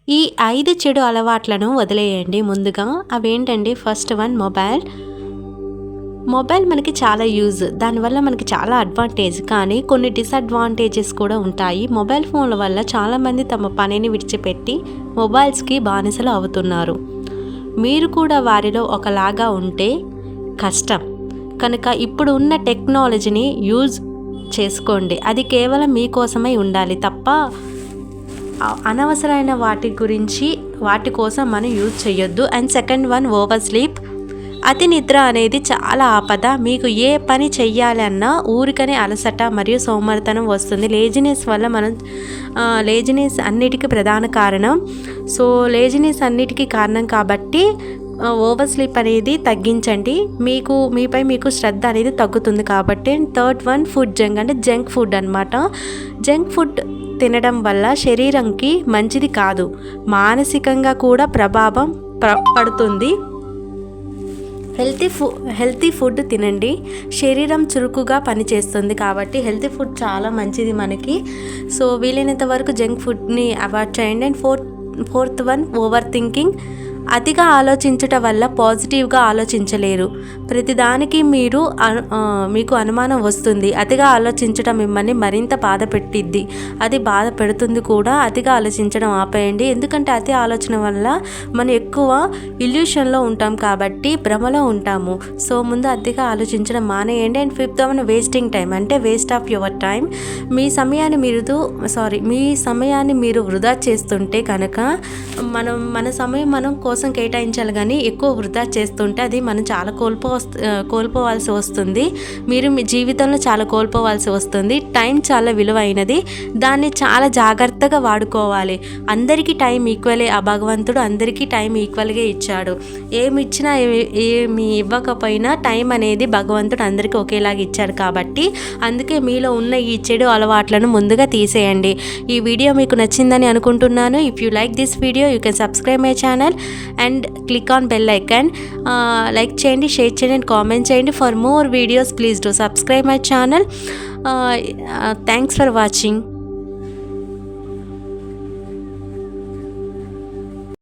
ఈ 5 చెడు అలవాట్లను వదిలేయండి. ముందుగా అవేంటండి, ఫస్ట్ వన్ మొబైల్ మనకి చాలా యూజ్, దానివల్ల మనకి చాలా అడ్వాంటేజ్, కానీ కొన్ని డిసడ్వాంటేజెస్ కూడా ఉంటాయి. మొబైల్ ఫోన్ల వల్ల చాలామంది తమ పనిని విడిచిపెట్టి మొబైల్స్కి బానిసలు అవుతున్నారు. మీరు కూడా వారిలో ఒకలాగా ఉంటే కష్టం. కనుక ఇప్పుడు ఉన్న టెక్నాలజీని యూజ్ చేసుకోండి. అది కేవలం మీకోసమై ఉండాలి తప్ప అనవసరమైన వాటి కోసం మనం యూజ్ చేయొద్దు. And second one, over sleep. అతి నిద్ర అనేది చాలా ఆపద. మీకు ఏ పని చెయ్యాలన్నా ఊరికనే అలసట మరియు సోమరితనం వస్తుంది. లేజినెస్ వల్ల లేజినెస్ అన్నిటికీ ప్రధాన కారణం. సో లేజినెస్ అన్నిటికీ కారణం కాబట్టి ఓవర్ స్లీప్ అనేది తగ్గించండి. మీపై మీకు శ్రద్ధ అనేది తగ్గుతుంది కాబట్టి. Third one, food junk food అనమాట. జంక్ ఫుడ్ తినడం వల్ల శరీరంకి మంచిది కాదు, మానసికంగా కూడా ప్రభావం పడుతుంది. హెల్తీ ఫుడ్ తినండి. శరీరం చురుకుగా పనిచేస్తుంది కాబట్టి హెల్తీ ఫుడ్ చాలా మంచిది మనకి. సో వీలైనంత వరకు జంక్ ఫుడ్ని అవాయిడ్ చేయండి. And fourth one, over thinking. అతిగా ఆలోచించటం వల్ల పాజిటివ్గా ఆలోచించలేరు. ప్రతిదానికి మీకు అనుమానం వస్తుంది. అతిగా ఆలోచించడం మిమ్మల్ని మరింత బాధ పెట్టిద్ది. అది బాధ పెడుతుంది కూడా. అతిగా ఆలోచించడం ఆపేయండి. ఎందుకంటే అతి ఆలోచన వల్ల మనం ఎక్కువ ఇల్యూషన్లో ఉంటాం కాబట్టి భ్రమలో ఉంటాము. సో ముందు అతిగా ఆలోచించడం మానేయండి. And fifth one, wasting time, అంటే వేస్ట్ ఆఫ్ యువర్ టైం. మీ సమయాన్ని మీరు వృధా చేస్తుంటే కనుక మన సమయం మనం కోసం కేటాయించాలి, కానీ ఎక్కువ వృధా చేస్తుంటే అది మనం చాలా కోల్పోవాల్సి వస్తుంది. మీరు మీ జీవితంలో చాలా కోల్పోవాల్సి వస్తుంది. టైం చాలా విలువైనది, దాన్ని చాలా జాగ్రత్తగా వాడుకోవాలి. అందరికీ టైం ఈక్వలే. ఆ భగవంతుడు అందరికీ టైం ఈక్వల్గా ఇచ్చాడు. ఏమి ఇచ్చినా ఏమి ఇవ్వకపోయినా టైం అనేది భగవంతుడు అందరికీ ఒకేలాగా ఇచ్చాడు కాబట్టి అందుకే మీలో ఉన్న ఈ చెడు అలవాట్లను ముందుగా తీసేయండి. ఈ వీడియో మీకు నచ్చిందని అనుకుంటున్నాను. If you like this video you can subscribe my channel and click on bell icon. Like చేయండి, షేర్ చేయండి అండ్ కామెంట్ చేయండి. For more videos please do subscribe my channel. Thanks for watching.